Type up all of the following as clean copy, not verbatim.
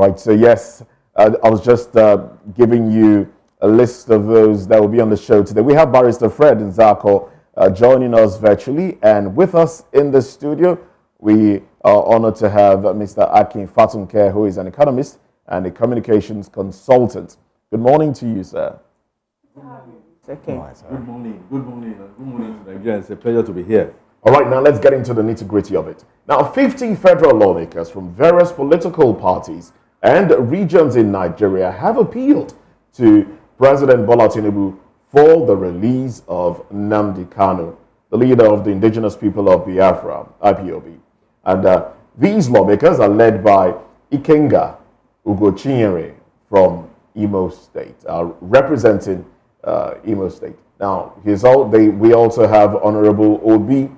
right, so yes, I was just giving you a list of those that will be on the show today. We have Barrister Fred Nzako joining us virtually, and with us in the studio, we are honored to have Mr. Akin Fatunke, who is an economist and a communications consultant. Good morning to you, sir. Good morning. Good morning. Good morning to Nigeria. It's a pleasure to be here. All right, now let's get into the nitty-gritty of it. Now, 50 federal lawmakers from various political parties and regions in Nigeria have appealed to President Bola Tinubu for the release of Nnamdi Kanu, the leader of the indigenous people of Biafra, IPOB. And these lawmakers are led by Ikenga Ugochinyere from Imo State, representing Imo State. Now, we also have Honorable Obi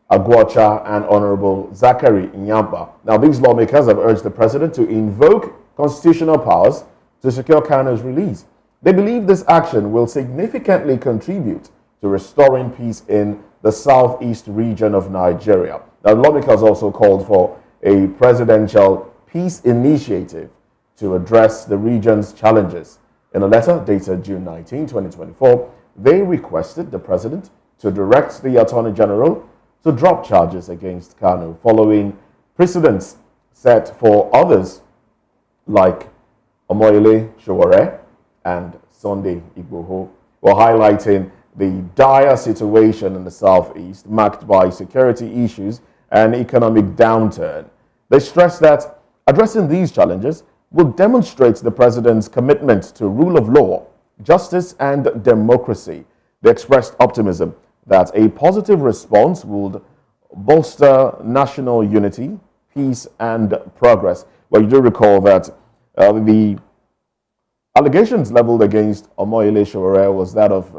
Agwacha and Honorable Zachary Nyamba. Now, these lawmakers have urged the president to invoke constitutional powers to secure Kanu's release. They believe this action will significantly contribute to restoring peace in the southeast region of Nigeria. Now, lawmakers also called for a presidential peace initiative to address the region's challenges. In a letter dated June 19, 2024, they requested the president to direct the Attorney General to drop charges against Kanu following precedents set for others like Omoyele Sowore and Sunday Igboho, while highlighting the dire situation in the southeast marked by security issues and economic downturn. They stressed that addressing these challenges will demonstrate the president's commitment to rule of law, justice, and democracy. They expressed optimism that a positive response would bolster national unity, peace, and progress. Well, you do recall that the allegations leveled against Omoyele Sowore was that of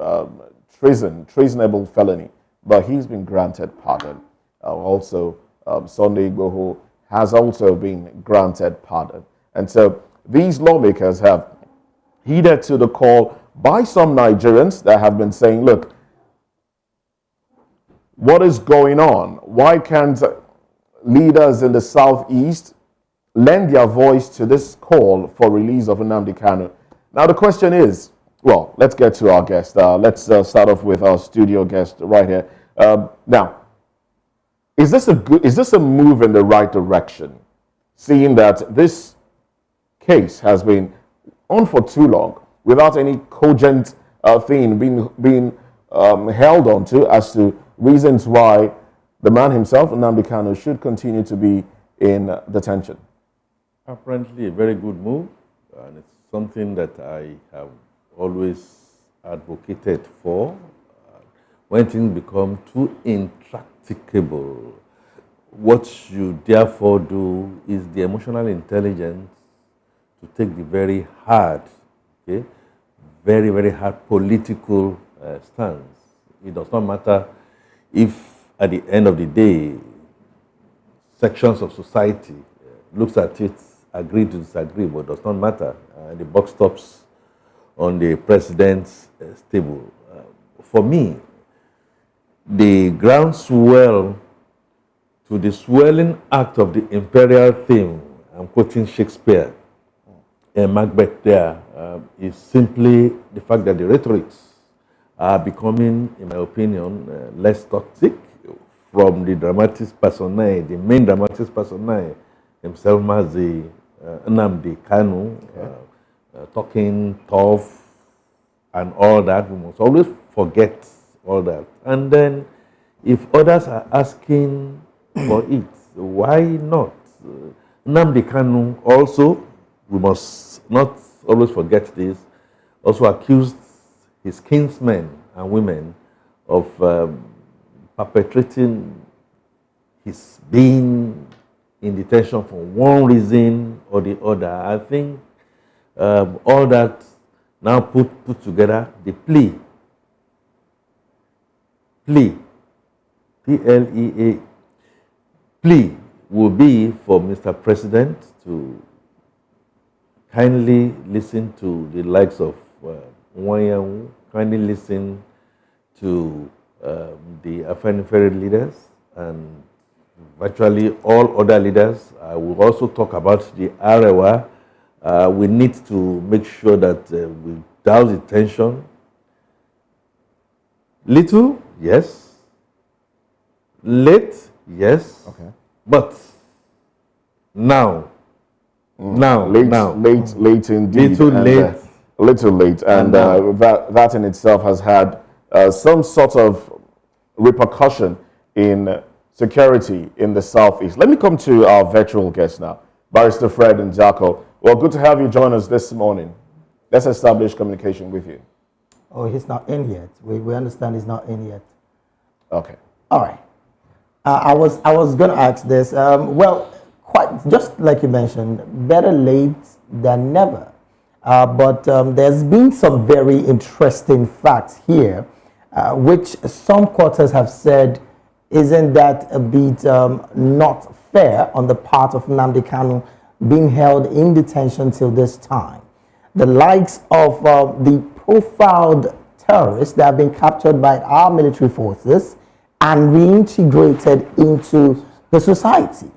treasonable felony, but he's been granted pardon. Also, Sunday Igboho has also been granted pardon. And so these lawmakers have heeded to the call by some Nigerians that have been saying, look, what is going on? Why can't leaders in the southeast lend their voice to this call for release of Nnamdi Kanu? Now the question is, well, let's get to our guest. Let's start off with our studio guest right here. Now, is this a move in the right direction, seeing that this case has been on for too long without any cogent thing being held on to as to reasons why the man himself, Nnamdi Kanu, should continue to be in detention? Apparently a very good move, and it's something that I have always advocated for. When things become too intractable, what you therefore do is the emotional intelligence to take the very hard, very, very hard political stance. It does not matter if at the end of the day, sections of society looks at it, agree to disagree, but it does not matter. The buck stops on the president's table. For me, the groundswell to the swelling act of the imperial theme, I'm quoting Shakespeare and Macbeth there, is simply the fact that the rhetorics are becoming, in my opinion, less toxic from the dramatis personae, the main dramatis personae himself, Mazi Nnamdi Kanu, talking tough and all that. We must always forget all that. And then if others are asking for it, why not? Nnamdi Kanu also, we must not always forget this, also accused his kinsmen and women of perpetrating his being in detention for one reason or the other. I think all that now put together, the plea, P-L-E-A, plea will be for Mr. President to kindly listen to the likes of Nwanyanwu, kindly listen to the Afenifere leaders and virtually all other leaders. I will also talk about the Arewa. We need to make sure that we douse the tension. Little, yes. Late, yes. Okay. But now, late indeed. Little late. Little late, and that in itself has had some sort of repercussion in security in the southeast. Let me come to our virtual guest now, Barrister Fred and Njako. Well, good to have you join us this morning. Let's establish communication with you. Oh, he's not in yet. We understand he's not in yet. Okay. All right. I was going to ask this. Well, quite just like you mentioned, better late than never. But there's been some very interesting facts here, which some quarters have said, isn't that a bit not fair on the part of Nnamdi Kanu being held in detention till this time? The likes of the profiled terrorists that have been captured by our military forces and reintegrated into the society.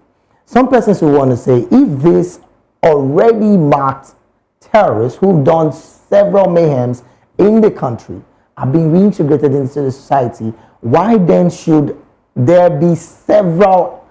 Some persons will want to say, if this already marked terrorists who've done several mayhems in the country are being reintegrated into the society, why then should there be several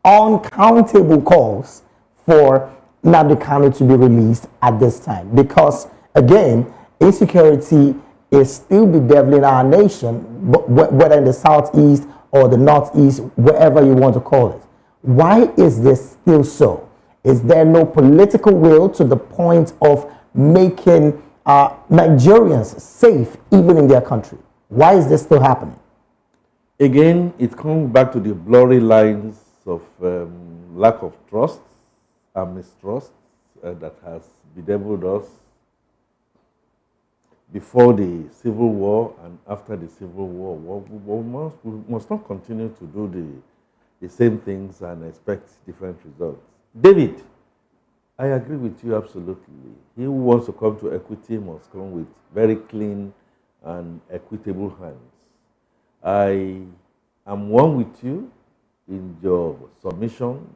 uncountable calls for Nnamdi Kanu to be released at this time? Because again, insecurity is still bedeviling our nation, whether in the southeast or the northeast, wherever you want to call it. Why is this still so? Is there no political will to the point of making Nigerians safe even in their country? Why is this still happening? Again, it comes back to the blurry lines of lack of trust and mistrust that has bedeviled us before the Civil War and after the Civil War. We must not continue to do the same things and expect different results. David, I agree with you absolutely. He who wants to come to equity must come with very clean and equitable hands. I am one with you in your submission.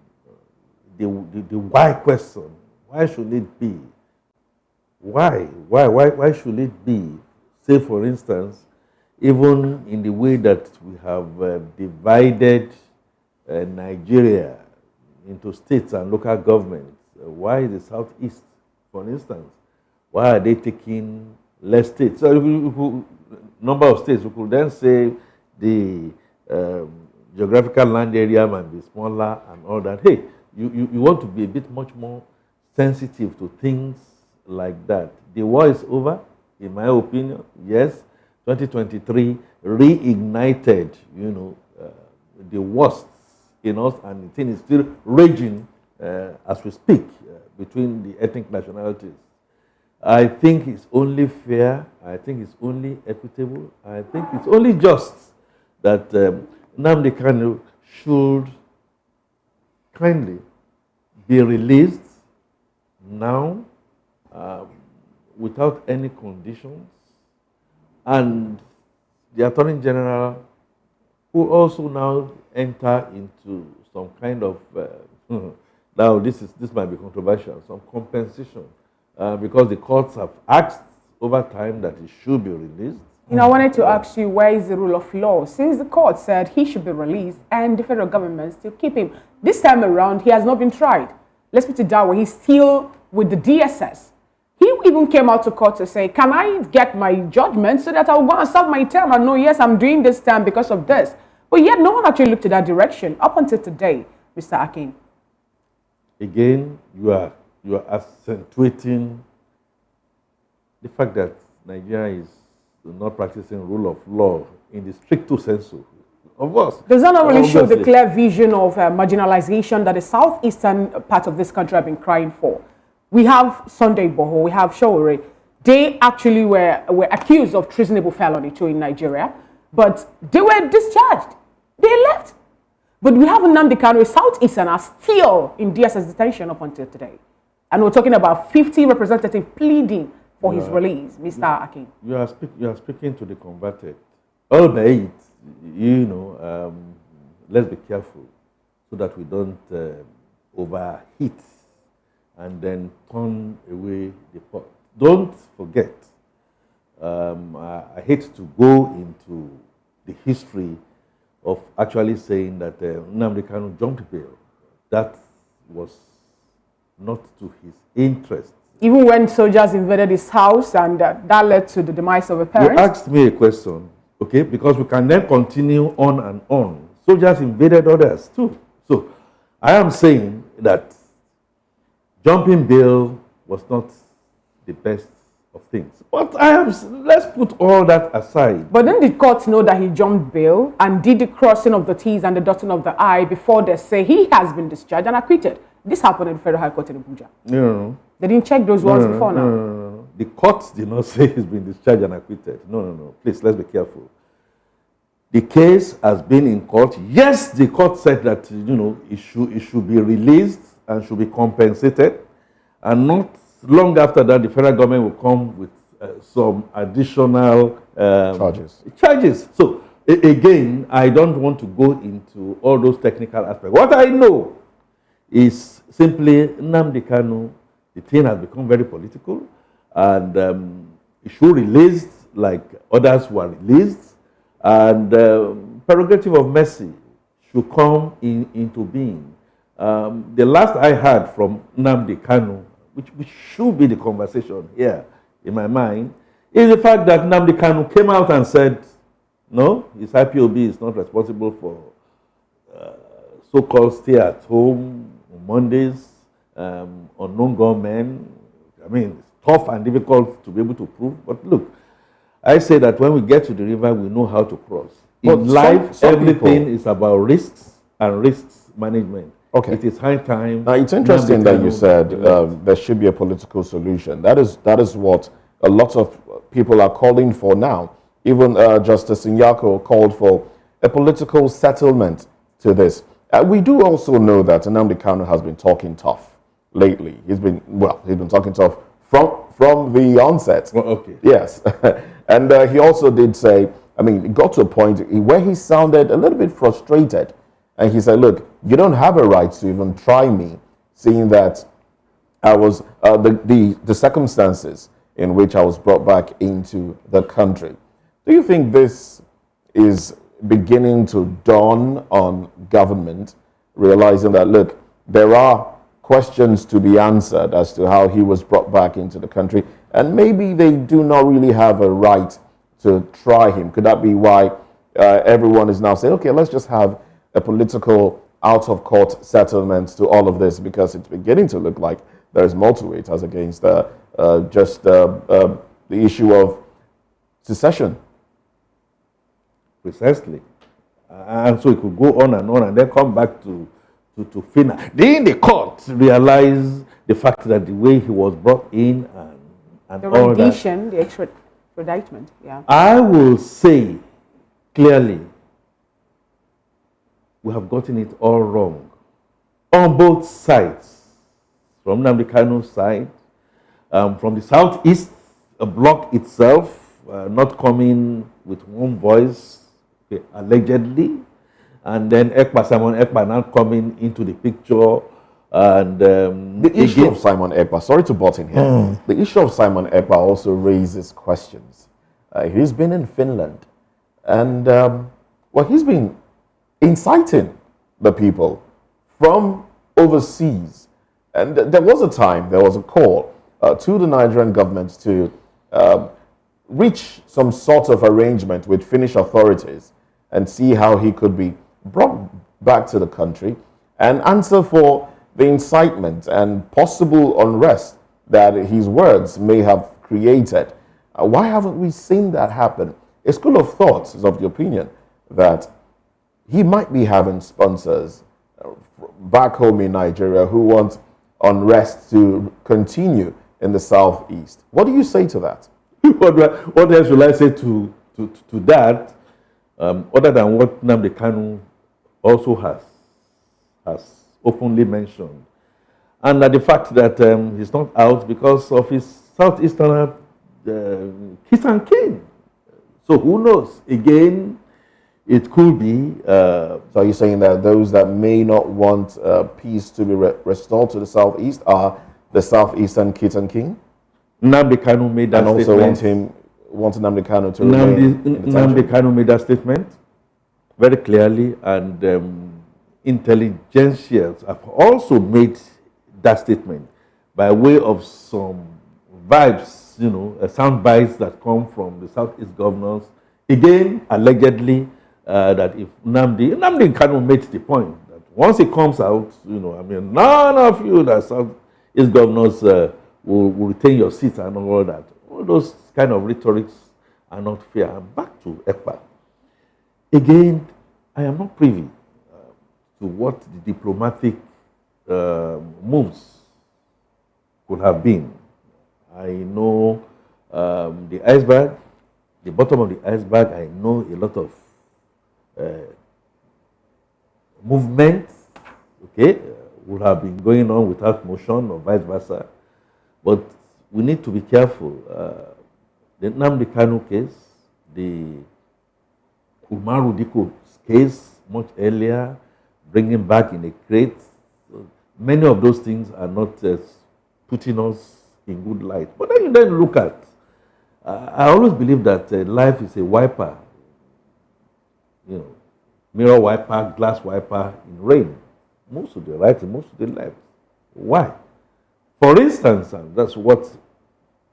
The why question, why should it be? Why should it be? Say, for instance, even in the way that we have divided Nigeria into states and local governments. Why the southeast, for instance? Why are they taking less states? So, number of states, we could then say the geographical land area might be smaller and all that. Hey, you want to be a bit much more sensitive to things like that. The war is over, in my opinion. Yes, 2023 reignited, the worst in us, and the thing is still raging as we speak between the ethnic nationalities. I think it's only fair, I think it's only equitable, I think it's only just that Nnamdi Kanu should kindly be released now without any conditions, and the Attorney General will also now enter into some kind of now this might be controversial, some compensation because the courts have asked over time that he should be released. I wanted to ask you, where is the rule of law? Since the court said he should be released and the federal government still keep him, this time around he has not been tried. Let's put it that way. He's still with the DSS. He even came out to court to say, can I get my judgment so that I'll go and serve my term and know, yes, I'm doing this term because of this. But yet no one actually looked in that direction up until today, Mr. Akin. Again, you are accentuating the fact that Nigeria is not practicing rule of law in the stricto sensu. Of course. Does that not really show the clear vision of marginalization that the southeastern part of this country have been crying for? We have Sunday Boho, we have Showore. They actually were accused of treasonable felony too in Nigeria, but they were discharged. They left. But we have Nnamdi Kanu, Southeastern, still in DSS detention up until today. And we're talking about 50 representatives pleading for his release, Mr. Akin. You are speaking to the converted. Albeit, let's be careful. so that we don't overheat and then turn away the pot. Don't forget, I hate to go into the history of actually saying that Nnamdi Kanu jumped bail. That was not to his interest. Even when soldiers invaded his house and that led to the demise of a parent? You asked me a question, okay, because we can then continue on and on. Soldiers invaded others too. So I am saying that jumping bail was not the best of things. But let's put all that aside. But then the courts know that he jumped bail and did the crossing of the T's and the dotting of the I before they say he has been discharged and acquitted. This happened in the Federal High Court in Abuja. No. They didn't check those ones before now. No. The courts did not say he's been discharged and acquitted. No. Please, let's be careful. The case has been in court. Yes, the court said that it should be released and should be compensated, and not long after that, the federal government will come with some additional charges. So again, I don't want to go into all those technical aspects. What I know is simply Nnamdi Kanu. The thing has become very political, and it should be released like others were released, and prerogative of mercy should come into being. The last I heard from Nnamdi Kanu, which should be the conversation here in my mind, is the fact that Nnamdi Kanu came out and said, no, his IPOB is not responsible for so-called stay at home on Mondays, unknown gunmen. I mean, it's tough and difficult to be able to prove. But look, I say that when we get to the river, we know how to cross. In life, everything is about risks and risks management. Okay. It is high time. Now, it's interesting that you said there should be a political solution. That is what a lot of people are calling for now. Even Justice Nyako called for a political settlement to this. We do also know that Nnamdi Kanu has been talking tough lately. He's been talking tough from the onset. Well, okay. Yes. And he also did say, it got to a point where he sounded a little bit frustrated. And he said, look, you don't have a right to even try me, seeing that I was the circumstances in which I was brought back into the country. Do you think this is beginning to dawn on government, realizing that, look, there are questions to be answered as to how he was brought back into the country, and maybe they do not really have a right to try him? Could that be why everyone is now saying, okay, let's just have a political out-of-court settlement to all of this, because it's beginning to look like there is more to it as against just the issue of secession. Precisely. And so it could go on and then come back to FINA. Then the court realized the fact that the way he was brought in and the all rendition, the extradition, yeah. I will say clearly, we have gotten it all wrong on both sides. From Nnamdi Kanu's side, from the southeast bloc itself, not coming with one voice, okay, allegedly, and then Simon Ekpa now coming into the picture. And the issue of Simon Ekpa, sorry to butt in here, the issue of Simon Ekpa also raises questions. He's been in Finland, and he's been inciting the people from overseas. And there was a call to the Nigerian government to reach some sort of arrangement with Finnish authorities and see how he could be brought back to the country and answer for the incitement and possible unrest that his words may have created. Why haven't we seen that happen? A school of thought is of the opinion that he might be having sponsors back home in Nigeria who want unrest to continue in the southeast. What do you say to that? What else will I say to that, other than what Nnamdi Kanu also has openly mentioned, and the fact that he's not out because of his southeastern kiss and kin. So who knows? Again, It could be. So are you saying that those that may not want peace to be restored to the southeast are the southeastern kids and king? Nnamdi Kanu made that and also statement. want Nnamdi Kanu to remain in the Nnamdi Kanu made that statement very clearly, and intelligentsias have also made that statement by way of some vibes, sound bites that come from the Southeast governors. Again, allegedly, that if Nnamdi Kanu made the point that once it comes out, none of you that Southeast governors will retain your seats and all that. All those kind of rhetorics are not fair. And back to ECPA. Again, I am not privy to what the diplomatic moves could have been. I know the iceberg, the bottom of the iceberg. I know a lot of movement, would have been going on without motion or vice versa. But we need to be careful. The Nnamdi Kanu case, the Umaru Dikko's case much earlier, bringing back in a crate, many of those things are not putting us in good light. But then you then look at, I always believe that life is a wiper, mirror wiper, glass wiper in rain. Most of the right and most of the left. Why? For instance, and that's what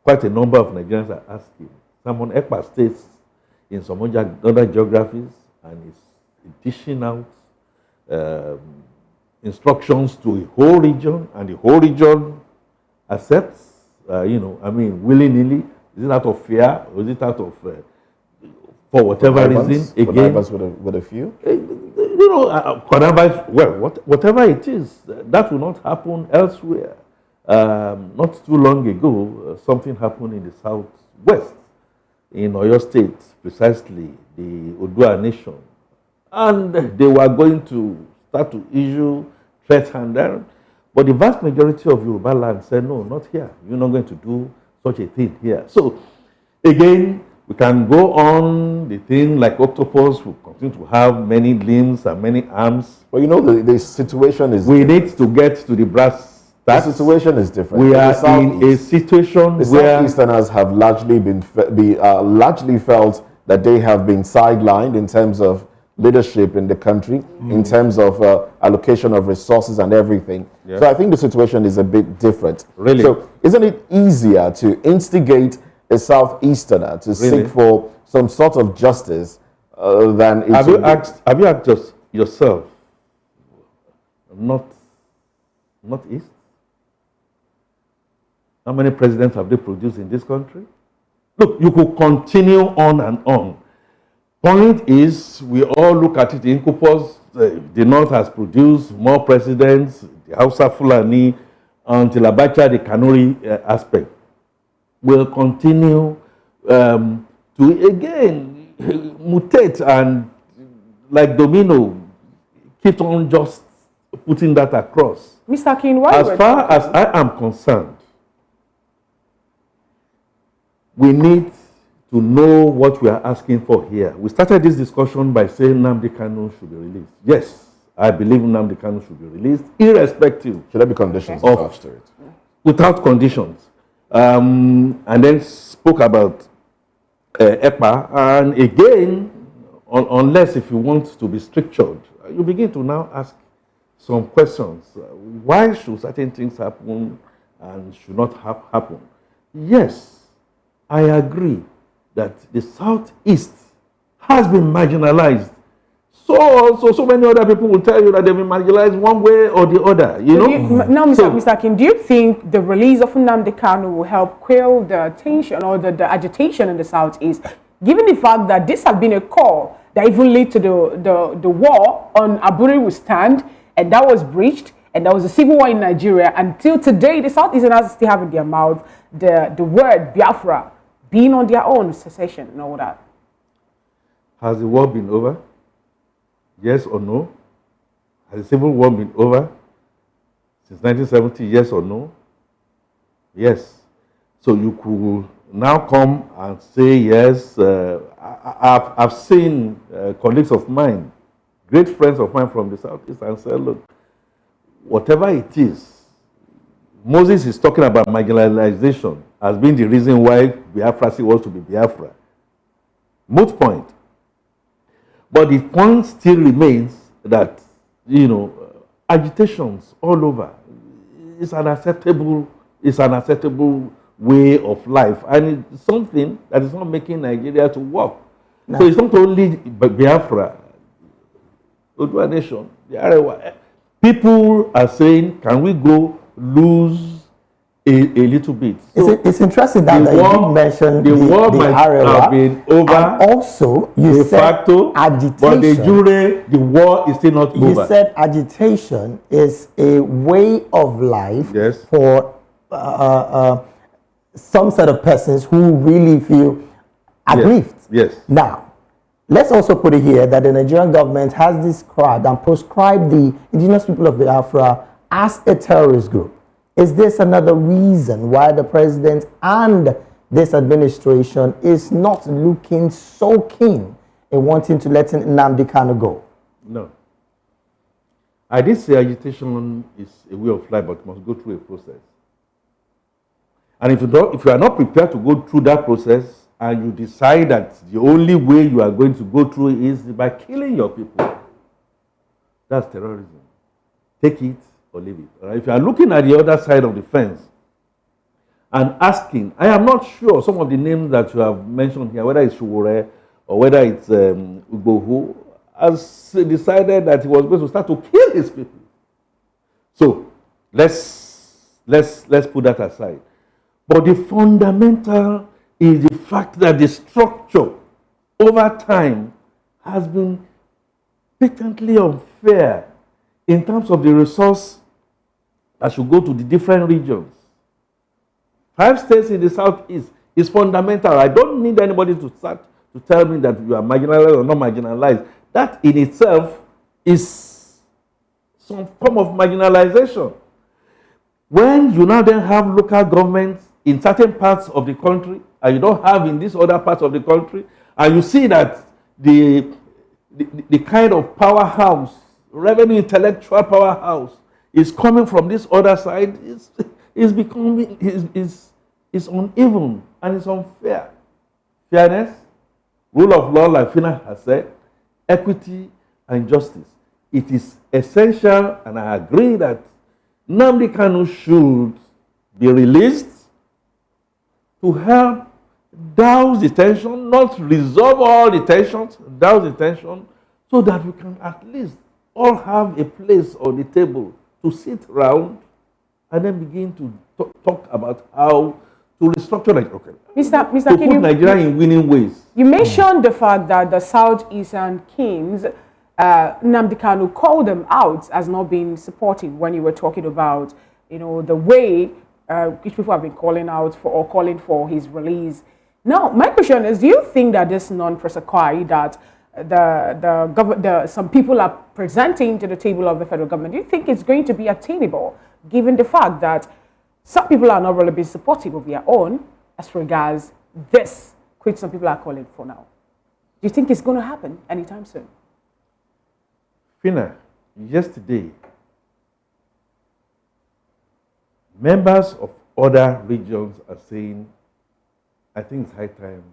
quite a number of Nigerians are asking, Simon Ekpa states in some other geographies and is dishing out instructions to a whole region, and the whole region accepts, willy-nilly. Is it out of fear, or is it out of, for whatever reason? Again, with a few? Connivance, whatever it is, that will not happen elsewhere. Not too long ago, something happened in the southwest, in Oyo State, precisely the Odua Nation. And they were going to start to issue threats and that. But the vast majority of Yoruba land said, no, not here. You're not going to do such a thing here. So, again, we can go on. The thing like octopus will continue to have many limbs and many arms. But the situation is we need to get to the brass tacks. The situation is different. We are in a situation where Southeasterners have largely felt that they have been sidelined in terms of leadership in the country, in terms of allocation of resources and everything. Yeah. So I think the situation is a bit different. Really? So isn't it easier to instigate a Southeasterner to seek for some sort of justice than... Have you asked just yourself, not East? How many presidents have they produced in this country? Look, you could continue on and on. Point is, we all look at it in Kupos. The North has produced more presidents, the Hausa Fulani, until Abacha, the Kanuri aspect, will continue to again mutate and, like domino, keep on just putting that across. Mr. King, as far as I am concerned, we need to know what we are asking for here. We started this discussion by saying Nnamdi Kanu should be released. Yes, I believe Nnamdi Kanu should be released, irrespective. Should there be conditions attached to it? Without conditions. And then spoke about ECPA. And again, unless if you want to be strictured, you begin to now ask some questions. Why should certain things happen and should not happen? Yes, I agree that the Southeast has been marginalized. So many other people will tell you that they've been marginalized one way or the other. Now, Mr. King, do you think the release of Nnamdi Kanu will help quell the tension or the agitation in the Southeast, given the fact that this has been a call that even led to the war on Aburi will stand, and that was breached, and there was a civil war in Nigeria. Until today, the Southeasterners still have in their mouth the word Biafra, being on their own, secession and all that. Has the war been over? Yes or no? Has the civil war been over since 1970? Yes or no? Yes. So you could now come and say, yes, I've seen colleagues of mine, great friends of mine from the Southeast, and said, look, whatever it is, Moses is talking about marginalization as being the reason why Biafra still wants to be Biafra. Moot point. But the point still remains that, agitations all over is an acceptable way of life, and it's something that is not making Nigeria to work. No. So it's not only Biafra, Odua Nation, the Arewa. People are saying, can we go lose a little bit? So it's interesting that you did mention the Arewa, have been over, and also you said facto, agitation. But the jure, the war is still not over. You said agitation is a way of life, yes, for some set of persons who really feel aggrieved. Yes. Now, let's also put it here that the Nigerian government has described and proscribed the indigenous people of Biafra as a terrorist group. Is this another reason why the president and this administration is not looking so keen in wanting to let Nnamdi Kanu go? No. I did say agitation is a way of life, but it must go through a process. And if you are not prepared to go through that process, and you decide that the only way you are going to go through is by killing your people, that's terrorism. Take it or leave it. Right? If you are looking at the other side of the fence and asking, I am not sure some of the names that you have mentioned here, whether it's Shuwore or whether it's Ugbohu, has decided that he was going to start to kill his people. So let's put that aside. But the fundamental is the fact that the structure over time has been patently unfair in terms of the resource that should go to the different regions. 5 states in the Southeast is fundamental. I don't need anybody to start to tell me that you are marginalized or not marginalized. That in itself is some form of marginalization. When you now then have local governments in certain parts of the country, and you don't have in these other parts of the country, and you see that the kind of powerhouse, revenue intellectual powerhouse, is coming from this other side, is becoming is uneven and it's unfair. Fairness, rule of law, like Fina has said, equity and justice. It is essential, and I agree that Nnamdi Kanu should be released to help douse the tension, not resolve all the tensions, douse the tension, so that we can at least all have a place on the table to sit around and then begin to talk about how to restructure Nigeria. Okay. Mr. To put Nigeria in winning ways. You mentioned the fact that the Southeastern kings, Nnamdi Kanu called them out as not being supportive when you were talking about, the way which people have been calling out for or calling for his release. Now, my question is, do you think that this non-prosequi that some people are presenting to the table of the federal government, do you think it's going to be attainable, given the fact that some people are not really being supportive of their own as regards this, which some people are calling for now? Do you think it's going to happen anytime soon? Fina, yesterday, members of other regions are saying, I think it's high time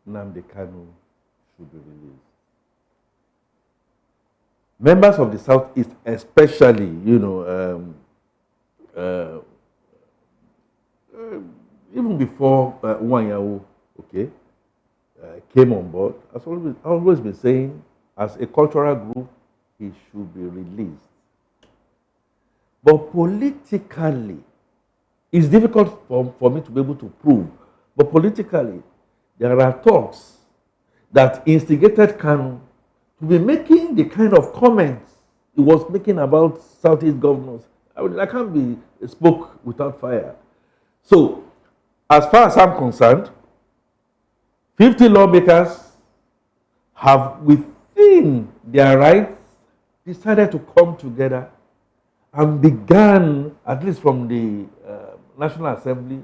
Nnamdi Kanu should be released. Members of the Southeast, especially, even before Uwanyawo, came on board, has always been saying, as a cultural group, he should be released. But politically, it's difficult for me to be able to prove, but politically, there are talks that instigated Kanu to be making the kind of comments he was making about Southeast governors. I can't be spoke without fire. So, as far as I'm concerned, 50 lawmakers have, within their rights, decided to come together and began, at least from the National Assembly,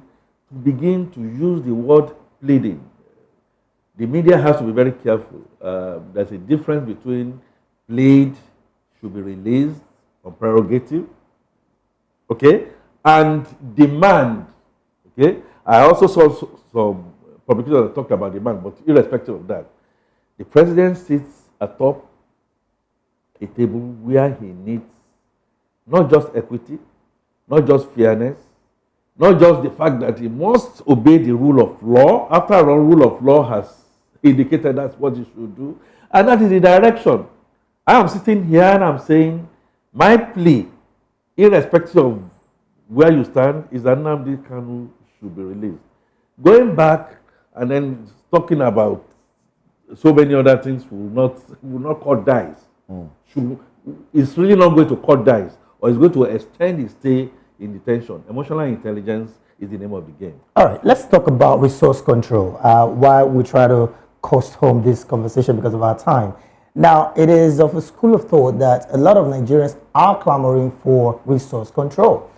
begin to use the word pleading, the media has to be very careful. There's a difference between plead, should be released on prerogative, okay, and demand, okay. I also saw some publications that talked about demand, but irrespective of that, the president sits atop a table where he needs not just equity, not just fairness, not just the fact that he must obey the rule of law. After all, rule of law has indicated that's what he should do, and that is the direction. I am sitting here and I'm saying my plea, irrespective of where you stand, is that Nnamdi Kanu should be released. Going back and then talking about so many other things will not cut dice. It's really not going to cut dice, or it's going to extend his stay in detention. Emotional intelligence is the name of the game. All right, let's talk about resource control while we try to coast home this conversation because of our time. Now, it is of a school of thought that a lot of Nigerians are clamoring for resource control.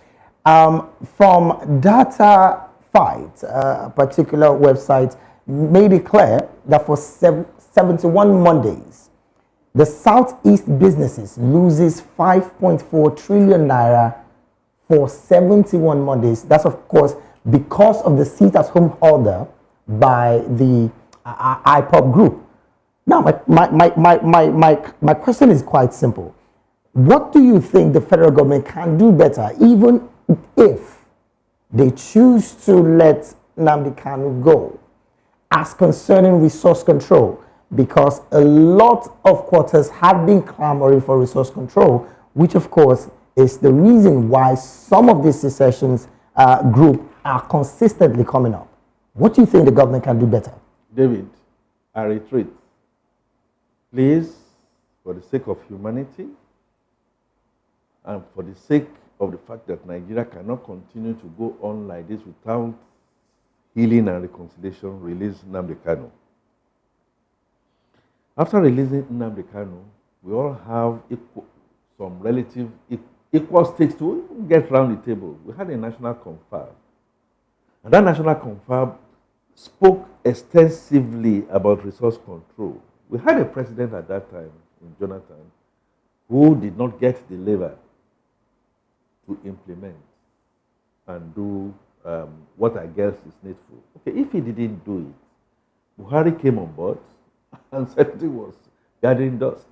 From Data Fight, a particular website made it clear that for 71 Mondays, the Southeast businesses loses 5.4 trillion naira for 71 Mondays. That's, of course, because of the seat at home order by the IPOP group. Now, my question is quite simple. What do you think the federal government can do better, even if they choose to let Nnamdi Kanu go, as concerning resource control? Because a lot of quarters have been clamoring for resource control, which of course is the reason why some of these secessions group are consistently coming up. What do you think the government can do better? David, I retreat. Please, for the sake of humanity and for the sake of the fact that Nigeria cannot continue to go on like this without healing and reconciliation, release Nnamdi Kanu. After releasing Nnamdi Kanu, we all have some relative equal stakes to get around the table. We had a national confab. And that national confab spoke extensively about resource control. We had a president at that time, in Jonathan, who did not get the lever to implement and do what I guess is needful. Okay, if he didn't do it, Buhari came on board and said he was gathering dust.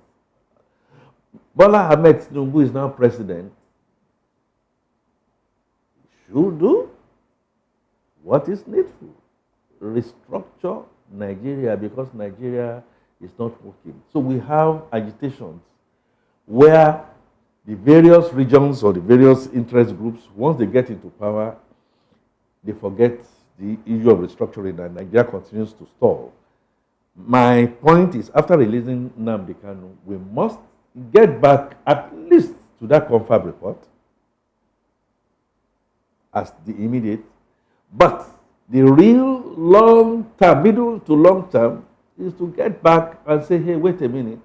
Bola Ahmed Tinubu is now president. Should do what is needful. Restructure Nigeria, because Nigeria is not working. So we have agitations where the various regions or the various interest groups, once they get into power, they forget the issue of restructuring and Nigeria continues to stall. My point is, after releasing Nnamdi Kanu, we must get back at least to that confab report as the immediate, but the real long term, middle to long term, is to get back and say, hey, wait a minute,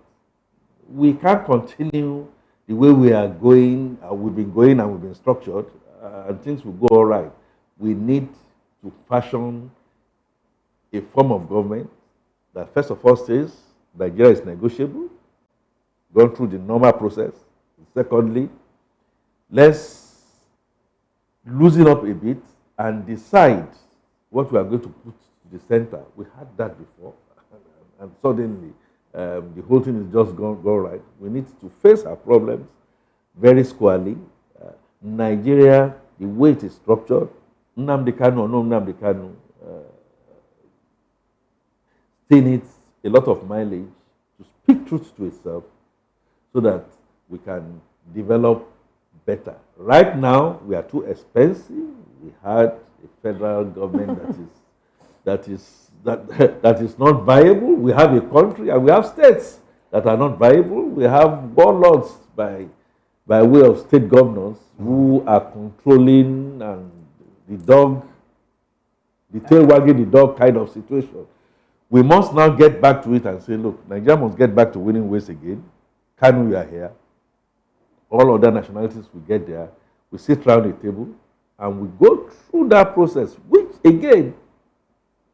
we can't continue the way we are going, we've been going and we've been structured, and things will go all right. We need to fashion a form of government that first of all says Nigeria is negotiable, gone through the normal process. Secondly, let's loosen up a bit and decide what we are going to put to the center. We had that before, and suddenly the whole thing is just gone right. We need to face our problems very squarely. Nigeria, the way it is structured, Nnamdi Kanu or no Nnamdi Kanu, still needs a lot of mileage to speak truth to itself so that we can develop better. Right now, we are too expensive. We had a federal government that is not viable. We have a country and we have states that are not viable. We have warlords by way of state governors who are controlling and the tail wagging the dog kind of situation. We must now get back to it and say, look, Nigeria must get back to winning ways again. Kanu, we are here. All other nationalities will get there. We sit around the table and we go through that process, which again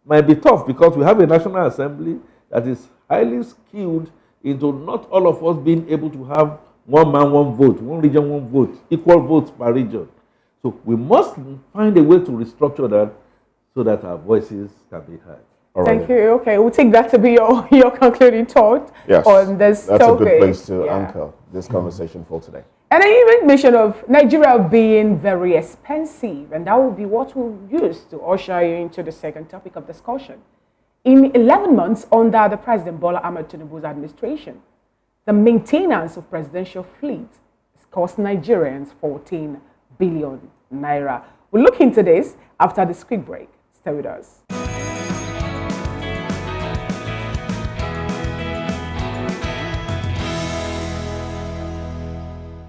might be tough because we have a National Assembly that is highly skilled into not all of us being able to have one man, one vote, one region, one vote, equal votes per region. So we must find a way to restructure that so that our voices can be heard. Thank you. Okay, we'll take that to be your concluding thought on this topic. That's a good place to anchor this conversation for today. And then you made mention of Nigeria being very expensive, and that will be what we'll use to usher you into the second topic of discussion. In 11 months under the President Bola Ahmed Tinubu's administration, the maintenance of presidential fleet has cost Nigerians 14 billion naira. We'll look into this after this quick break. Stay with us.